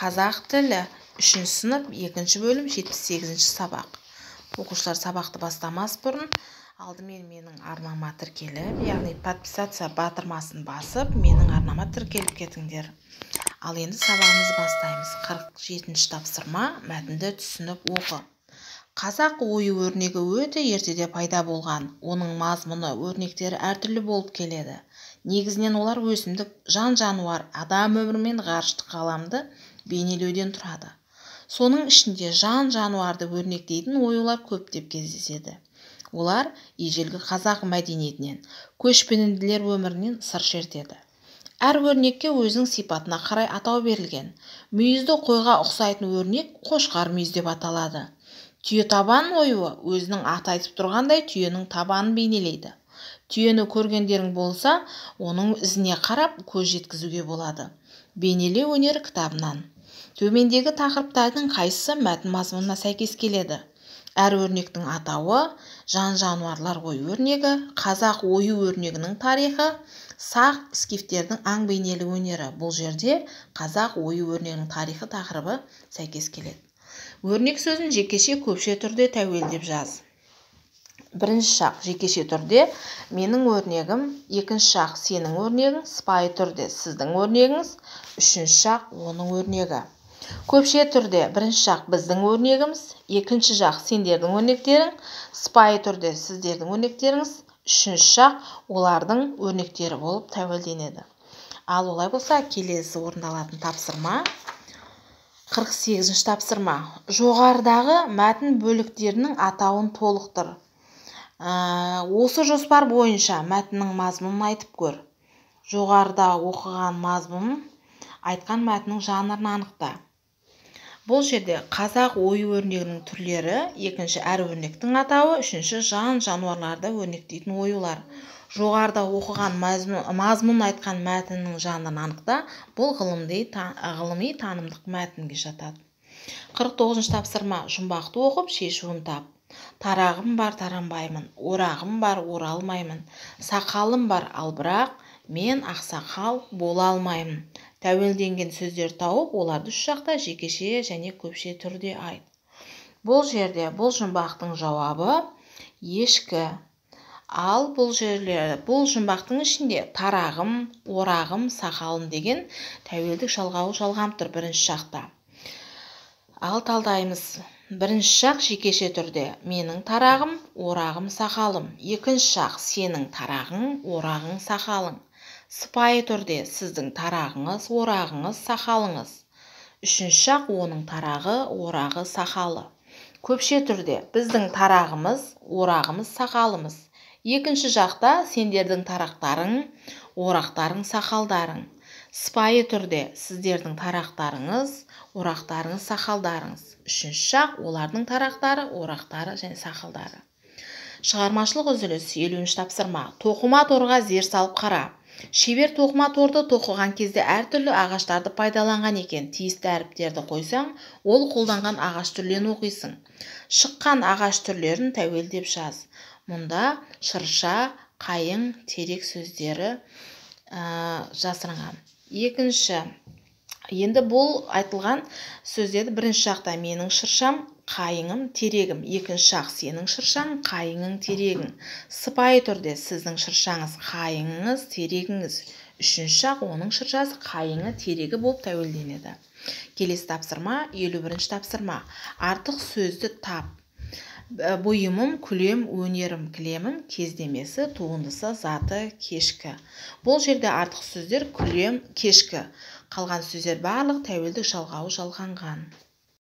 Қазақ тілі 3 сынып 2 бөлім 78 сабақ. Оқушылар сабақты бастамас бұрын алдымен менің арнама тіркеліп, яғни подписаться батырмасын басып, менің арнама тіркеліп кетіңдер. Ал енді сабағымызды бастаймыз. 47 тапсырма, мәтінді түсініп оқы. Қазақ ойы өрнегі өте ертеде пайда болған. Оның мазмұны, өрнектері әртүрлі болып келеді. Негізінен олар өсімдік, жан-жануар, адам өмірі мен ғарыштық ғаламды бейнелеуден тұрады. Соның ішінде жан-жануарды өрнектейтін оюлар көптеп кездеседі. Олар ежелгі қазақ мәдениетінен, көшпенділер өмірінен сыр шертеді. Әр өрнекке өзінің сипатына қарай атау берілген. Мүйізді қойға ұқсайтын өрнек қошқар мүйіз деп аталады. Түйе табан оюы өзінің аты айтып тұрғандай түйенің табанын бейнелейді. Түйені көргендерің болса, оның ізіне қарап көз жеткізуге болады. Бейнелеу өнері кітабынан. Төмендегі тақырыптардың қайсысы мәтін мазмұнына сәйкес келеді? Әр өрнектің атауы, жан-жануарлар ою өрнегі, қазақ ою өрнегінің тарихы, сақ скифтердің аң бейнелеу өнері. Бұл жерде қазақ ою өрнегінің тарихы тақырыбы сәйкес келеді. Өрнек сөзін жекеше көпше түрде тәуелдеп жаз. Бірінші шақ жекеше түрде менің өрнегім, екінші шақ сенің өрнегің, сыпайы түрде сіздің өрнегіңіз, үшінші шақ оның өрнегі. Көпше түрде бірінші шақ біздің өрнегіміз, екінші шақ сендердің өрнектерің, сыпайы түрде сіздердің өрнектеріңіз, үшінші шақ олардың өрнектері болып тәуелденеді. Ал олай болса, келесі орындалатын тапсырма 48 тапсырма. Жоғарыдағы мәтін бөліктерінің атауын толықтыр. Осы жоспар бойынша мәтіннің мазмұнын айтып көр. Жоғарыда оқыған мазмұнын айтқан мәтіннің жанрын анықта. Бұл жерде қазақ ою өрнегінің түрлері, екінші әр өрнектің атауы, үшінші жан-жануарларды өрнектейтін оюлар. Жоғарыда оқыған мазмұнын айтқан мәтіннің жанрын анықта. Бұл ғылыми танымдық мәтінге жатады. 49 тапсырма. Жұмбақты оқып, шешуін тап. Тарағым бар, таранбаймын. Орағым бар, оралмаймын. Сақалым бар, ал бірақ мен ақсақал бола алмаймын. Тәуелденген сөздер тауып, оларды үш жақта жекеше және көпше түрде айт. Бұл жерде бұл жұмбақтың жауабы ешкі. Ал бұл жұмбақтың ішінде тарағым, орағым, сақалым деген тәуелдік жалғауы жалғам тұр бірінші шақта. Ал талдаймыз. Бірінші шақ жекеше түрде менің тарағым, орағым, сақалым. Екінші шақ сенің тарағың, орағың, сақалың. Сыпайы түрде сіздің тарағыңыз, орағыңыз, сақалыңыз. Үшінші шақ оның тарағы, орағы, сақалы. Көпше түрде біздің тарағымыз, орағымыз, сақалымыз. Екінші жақта сендердің тарақтарың, орақтарың, сақалдарың. Сыпайы түрде сіздердің тарақтарыңыз, орақтарыңыз, сақалдарыңыз. Үшінші шақ олардың тарақтары, орақтары және сақалдары. Шығармашылық үзіліс 50 тапсырма. Тоқыма торға зер салып қара. Шебер тоқыма торды тоқыған кезде әртүрлі ағаштарды пайдаланған екен. Тиісті әріптерді қойсаң, ол қолданған ағаш түрлерін оқисың. Шыққан ағаш түрлерін тәуелдеп жаз. Мұнда шырша, қайың, терек сөздері жасырынған. Екінші, енді бұл айтылған сөздерді бірінші шақта менің шыршам, қайыңым, терегім. Екінші шақ сенің шыршаң, қайыңың, терегің. Сыпайы түрде сіздің шыршаңыз, қайыңыңыз, терегіңіз. Үшінші шақ оның шыршасы, қайыңы, терегі болып тәуелденеді. Келесі тапсырма 51 тапсырма. Артық сөзді тап. Бұйымым, күлем, өнерім, кілемім, кездемесі, туындысы, заты, кешкі. Бұл жерде артық сөздер күлем, кешкі. Қалған сөздер барлық тәуелдік жалғауы жалғанған.